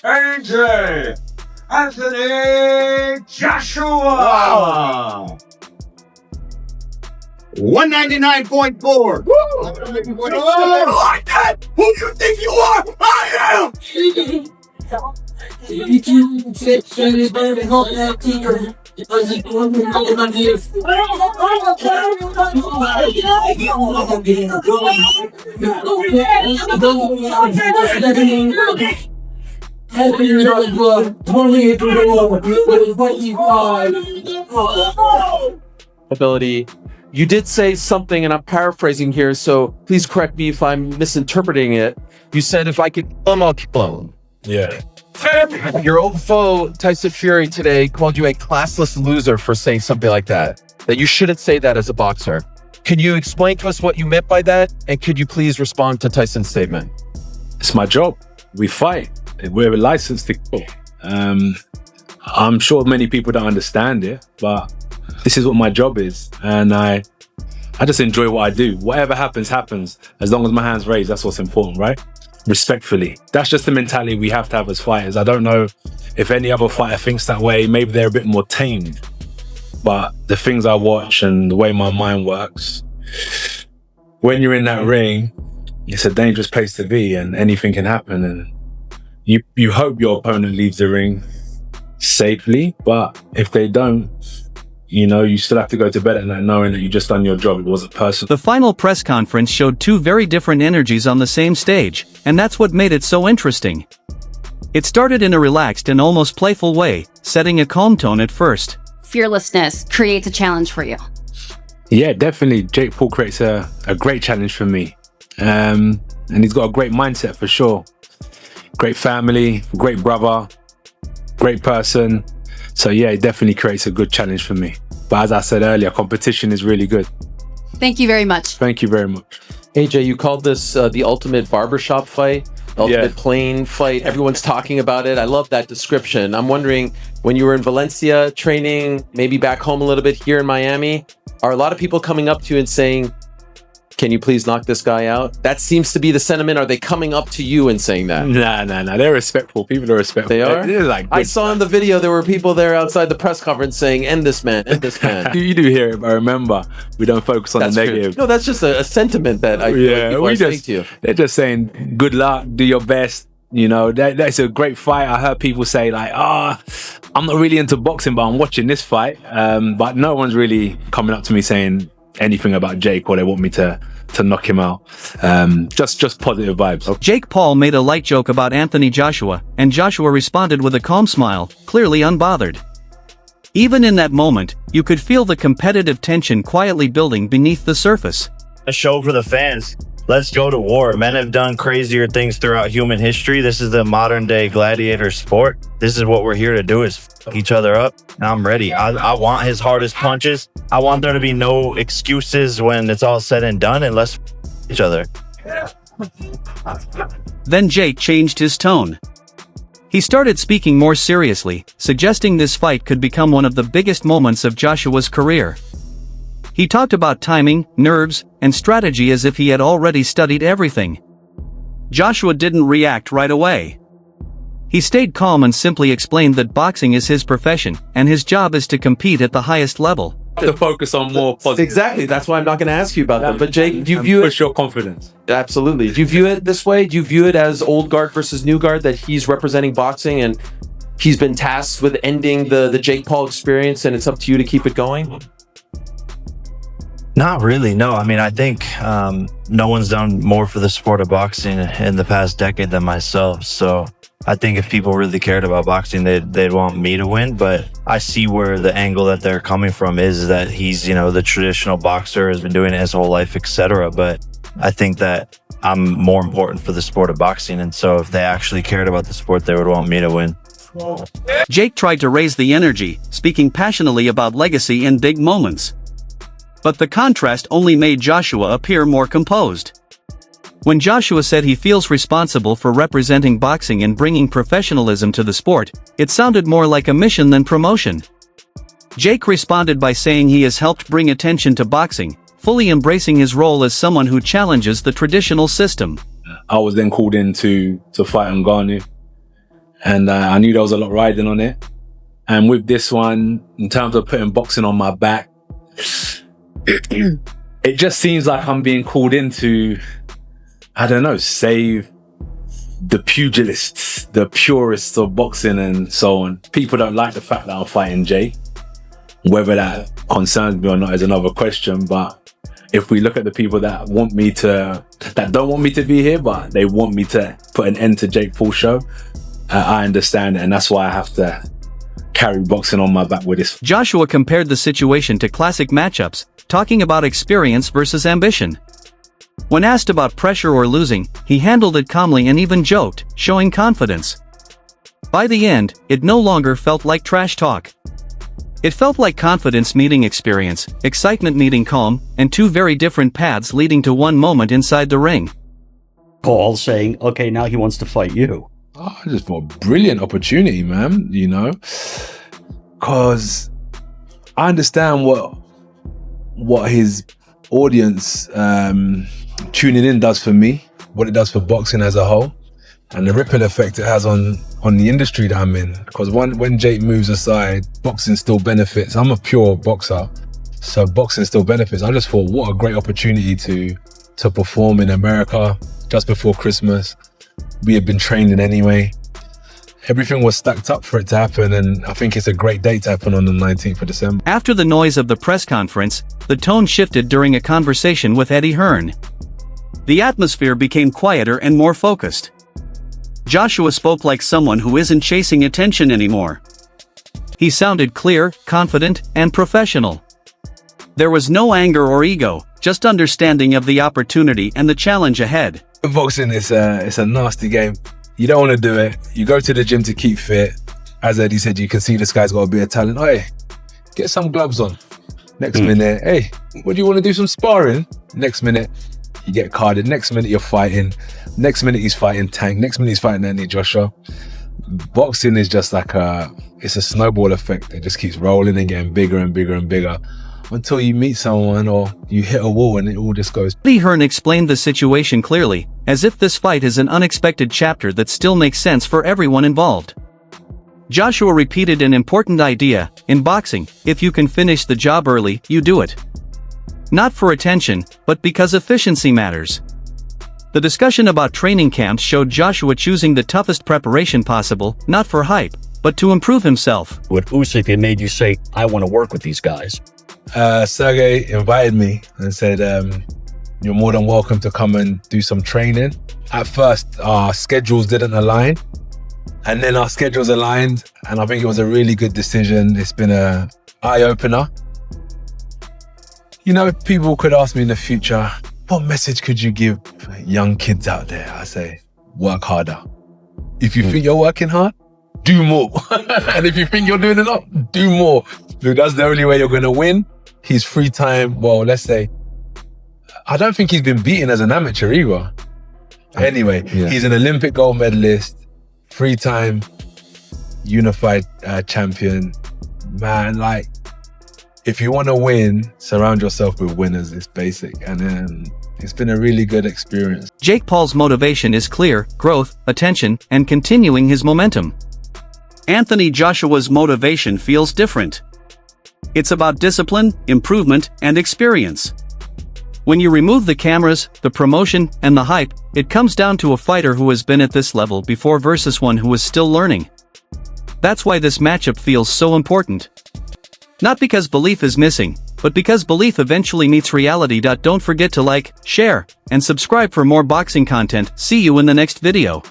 AJ Anthony Joshua. Wow. 199.4. Like that? Who do you think you are? I am. Ability. You did say something, and I'm paraphrasing here, so please correct me if I'm misinterpreting it. You said if I could kill him, I'll kill him. Yeah. Your old foe, Tyson Fury, today called you a classless loser for saying something like that. That you shouldn't say that as a boxer. Can you explain to us what you meant by that? And could you please respond to Tyson's statement? It's my job. We fight. We're licensed to kill. I'm sure many people don't understand it, but this is what my job is. And I just enjoy what I do. Whatever happens, happens. As long as my hand's raised, that's what's important, right? Respectfully. That's just the mentality we have to have as fighters. I don't know if any other fighter thinks that way. Maybe they're a bit more tamed. But the things I watch and the way my mind works, when you're in that ring, it's a dangerous place to be and anything can happen. And you hope your opponent leaves the ring safely, but if they don't, you still have to go to bed at night knowing that you just done your job. It wasn't personal. The final press conference showed two very different energies on the same stage, and that's what made it so interesting. It started in a relaxed and almost playful way, setting a calm tone at first. Fearlessness creates a challenge for you. Yeah, definitely. Jake Paul creates a great challenge for me. And he's got a great mindset for sure. Great family, great brother, great person. So yeah, it definitely creates a good challenge for me. But as I said earlier, competition is really good. Thank you very much. Thank you very much. AJ, you called this the ultimate barbershop fight, the ultimate plane fight. Everyone's talking about it. I love that description. I'm wondering, when you were in Valencia training, maybe back home a little bit here in Miami, are a lot of people coming up to you and saying, can you please knock this guy out? That seems to be the sentiment. Are they coming up to you and saying that? Nah. They're respectful. People are respectful. They are? They're like, I saw in the video, there were people there outside the press conference saying, end this man, end this man. You do hear it, but remember, we don't focus on the negative. True. No, that's just a sentiment that I feel like people are saying to you. They're just saying, good luck, do your best. That's a great fight. I heard people say like, I'm not really into boxing, but I'm watching this fight. But no one's really coming up to me saying anything about Jake or they want me to knock him out. Just positive vibes. Jake Paul made a light joke about Anthony Joshua, and Joshua responded with a calm smile, clearly unbothered. Even in that moment, you could feel the competitive tension quietly building beneath the surface. A show for the fans. Let's go to war. Men have done crazier things throughout human history. This is the modern day gladiator sport. This is what we're here to do, is fuck each other up. And I'm ready. I want his hardest punches. I want there to be no excuses when it's all said and done, and let's each other. Then Jake changed his tone. He started speaking more seriously, suggesting this fight could become one of the biggest moments of Joshua's career. He talked about timing, nerves, and strategy as if he had already studied everything. Joshua didn't react right away. He stayed calm and simply explained that boxing is his profession, and his job is to compete at the highest level. To focus on more positive. Exactly, that's why I'm not going to ask you about that. But Jake, do you view push your confidence? Absolutely. Do you view it this way? Do you view it as old guard versus new guard, that he's representing boxing and he's been tasked with ending the Jake Paul experience, and it's up to you to keep it going? Not really, no. I mean, I think no one's done more for the sport of boxing in the past decade than myself. So I think if people really cared about boxing, they'd want me to win. But I see where the angle that they're coming from is that he's, the traditional boxer, has been doing it his whole life, etc. But I think that I'm more important for the sport of boxing. And so if they actually cared about the sport, they would want me to win. Jake tried to raise the energy, speaking passionately about legacy and big moments. But the contrast only made Joshua appear more composed. When Joshua said he feels responsible for representing boxing and bringing professionalism to the sport, it sounded more like a mission than promotion. Jake responded by saying he has helped bring attention to boxing, fully embracing his role as someone who challenges the traditional system. I was then called in to fight Ngannou. And I knew there was a lot riding on it. And with this one, in terms of putting boxing on my back, it just seems like I'm being called in to, I don't know, save the pugilists, the purists of boxing and so on. People don't like the fact that I'm fighting Jay. Whether that concerns me or not is another question. But if we look at the people that don't want me to be here, but they want me to put an end to Jake Paul's show, I understand it. And that's why I have to carry boxing on my back with this. Joshua compared the situation to classic matchups, talking about experience versus ambition. When asked about pressure or losing, he handled it calmly and even joked, showing confidence. By the end, it no longer felt like trash talk. It felt like confidence meeting experience, excitement meeting calm, and two very different paths leading to one moment inside the ring. Paul saying, okay, now he wants to fight you. Oh, I just thought a brilliant opportunity, man, you know, because I understand what his audience tuning in does for me, what it does for boxing as a whole, and the ripple effect it has on the industry that I'm in. Because when Jake moves aside, boxing still benefits. I'm a pure boxer, so boxing still benefits. I just thought, what a great opportunity to perform in America just before Christmas. We had been training anyway. Everything was stacked up for it to happen, and I think it's a great date to happen on the 19th of December. After the noise of the press conference, the tone shifted during a conversation with Eddie Hearn. The atmosphere became quieter and more focused. Joshua spoke like someone who isn't chasing attention anymore. He sounded clear, confident, and professional. There was no anger or ego, just understanding of the opportunity and the challenge ahead. Boxing is it's a nasty game. You don't want to do it. You go to the gym to keep fit. As Eddie said, you can see this guy's got a bit of talent. Hey, get some gloves on. Next minute, hey, what do you want to do? Some sparring? Next minute, you get carded. Next minute, you're fighting. Next minute, he's fighting Tank. Next minute, he's fighting Anthony Joshua. Boxing is just like it's a snowball effect. It just keeps rolling and getting bigger and bigger and bigger until you meet someone or you hit a wall and it all just goes. Eddie Hearn explained the situation clearly, as if this fight is an unexpected chapter that still makes sense for everyone involved. Joshua repeated an important idea: in boxing, if you can finish the job early, you do it. Not for attention, but because efficiency matters. The discussion about training camps showed Joshua choosing the toughest preparation possible, not for hype, but to improve himself. With Usyk, it made you say, I want to work with these guys. Sergey invited me and said, you're more than welcome to come and do some training. At first, our schedules didn't align, and then our schedules aligned, and I think it was a really good decision. It's been an eye-opener. You know, people could ask me in the future, what message could you give young kids out there? I say, work harder. If you think you're working hard, do more. And if you think you're doing enough, do more. Look, that's the only way you're going to win. His free time, well, let's say, I don't think he's been beaten as an amateur either. Anyway, He's an Olympic gold medalist, free time, unified champion. Man, like, if you want to win, surround yourself with winners. It's basic. And it's been a really good experience. Jake Paul's motivation is clear: growth, attention, and continuing his momentum. Anthony Joshua's motivation feels different. It's about discipline, improvement, and experience. When you remove the cameras, the promotion, and the hype, it comes down to a fighter who has been at this level before versus one who is still learning. That's why this matchup feels so important. Not because belief is missing, but because belief eventually meets reality. Don't forget to like, share, and subscribe for more boxing content. See you in the next video.